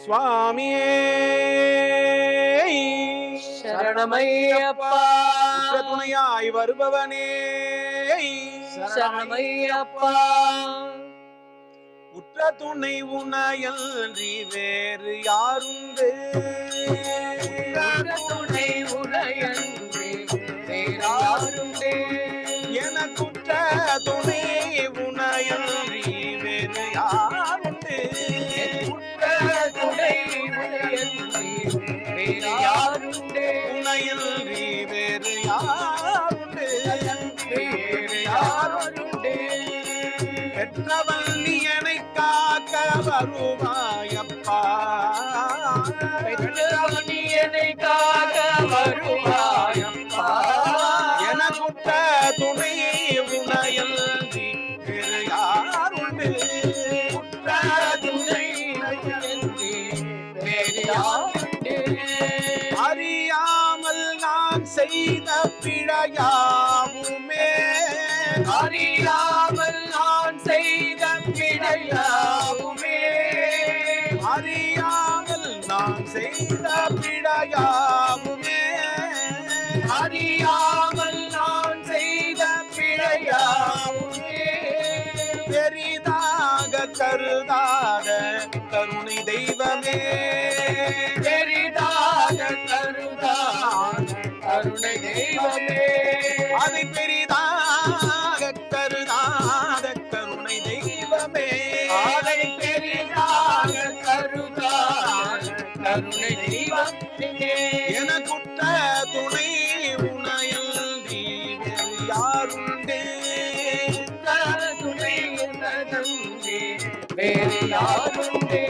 சுவாமியே சரணமையப்பா. துணையாய் வருபவனே சரணமையப்பா. உற்ற துணை உனையன்றி வேறு யாருண்டு? துணை உனையன்றி வேறு யாருண்டு? எனக்குற்ற துணை உனையன்றி வேறு யாருண்டு? துணை உனையன்றி வேறு யாருண்டு? உனையன்றி வேறு யாருண்டு? வேறு யாருண்டு? பெற்றவன் நீ என்னை காக்க வருவாயப்பா. பெற்றவன் நீ என்னை காக்க வருவாயப்பா. எனக்குற்ற துணை உனையன்றி வேறு யாருண்டு? உற்ற துணை உனையன்றி வேறு யாருண்டு? அறியாமல் நான் செய்த பிழையாவுமே, அறியாமல் நான் செய்த பிழையாவுமே, அறியாமல் நான் செய்த பிழையாவுமே, அறியாமல் நான் செய்த பிழையாவுமே, பெரிதாக கருதாத கருணை தெய்வமே, பெரிதாக கருதாத கருணை தெய்வமே, அதை பெரிதாக கருதாத கருணை தெய்வமே, அதை பெரிதாக கருதாத கருணை தெய்வமே. எனக்குற்ற துணை உனையன்றி வேறு யாருண்டு? துணை உனதன்றி வேறு யாருண்டு?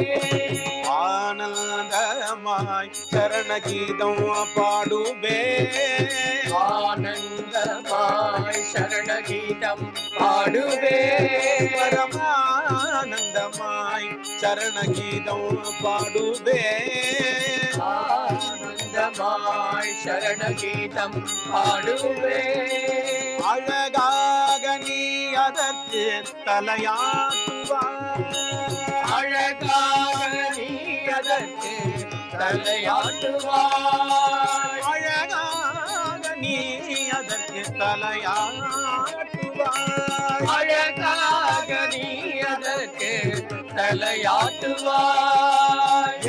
ஆனந்தமாய் சரணகீதம் பாடுவே, ஆனந்தமாய் சரணகீதம் பாடுவே, பரமானந்தமாய் சரணகீதம் பாடுவே, ஆனந்தமாய் சரணகீதம் பாடுவே. அழகாக நீ அதற்கு தலையாட்டுவாய், அழகாக நீ அதற்கு தலையாட்டுவாய், அழகாக நீ அதற்கு தலையாட்டுவாய், அழகாக நீ அதற்கு தலையாட்டுவாய்.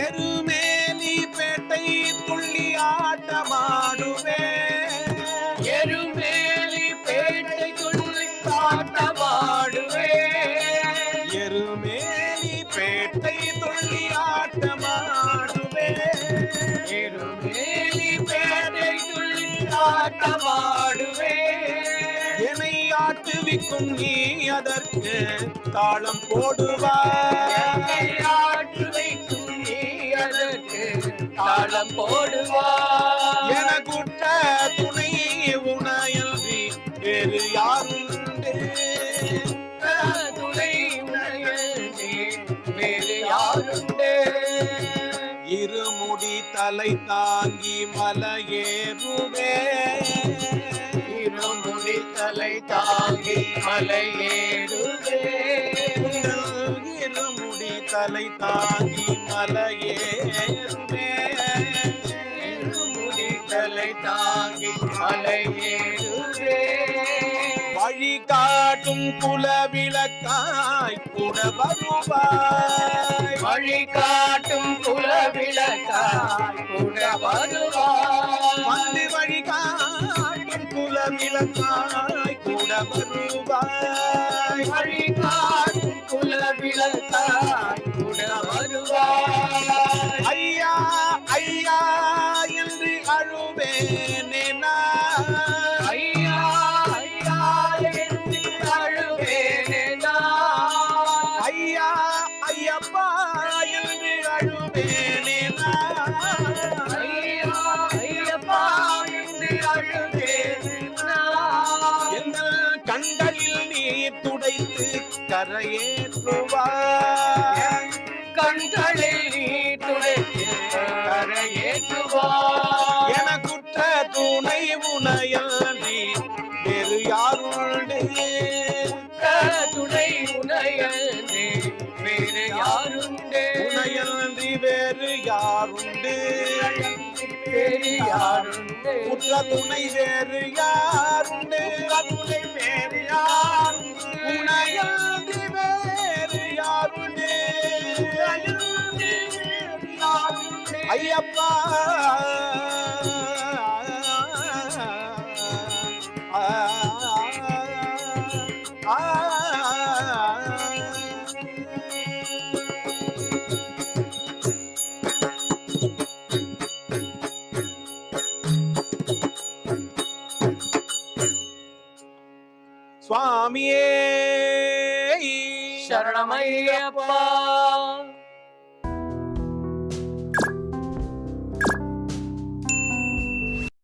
எருமேலி பேட்டை துள்ளி ஆட்டமாடுவே, எருமேலி பேட்டை துள்ளி ஆட்டமாடுவே, எருமேலி பேட்டை துள்ளி ஆட்டமாடுவே, எருமேலி பேட்டை துள்ளி ஆட்டமாடுவே. என்னை ஆட்டுவிக்கும் நீ அதற்கு தாளம் போடுவாய், ஆட்டு வைக்கும் நீ அதற்கு தாளம் போடுவாய். எனக்குற்ற துணை உனையன்றி வேறு யாருண்டு? துணை உனையன்றி வேறு யாருண்டு? இருமுடி தலை தாங்கி மலையேறுவே, இருமுடி தலை தாங்கி மலையேறுவே, இருமுடி தலை தாங்கி மலையேறுவே, இருமுடி தலை தாங்கி மலையேறுவே. வழி காட்டும் குலவிளக்காய் கூட வருவாய், வழி காட்டும் குலவிளக்காய் கூட வருவாய், வந்து வழி காட்டும் குலவிளக்காய் கூட வருவாய், வழி காட்டும் குலவிளக்காய் கூட வருவாய். ஐயா ஐயா என்று அழுவேனே நான், ஐயா ஐயா என்று அழுவேனே நான், ஐயா ஐயப்பா என்று அழுவேனே நான், ஐயா ஐயப்பா என்று அழுவேனே நான். எங்கள் கண்களில் நீர் துடைத்து கரையேற்றுவாய், கண்களில் நீ துடைத்து கரையேற்றுவாய். எனக்குற்ற துணை உனையன்றி வேறு யாருண்டு? துணை உனையன்றி வேறு யாருண்டு? உனையன்றி வேறு வேறு யாருண்டு பெரியாருண்டு உற்ற துணை வேறு யாருண்டு துணை வேறு யாருண்டு உனையன்றி வேறு யாருண்டு ஐயப்பா சுவாமியே சரணமையப்பா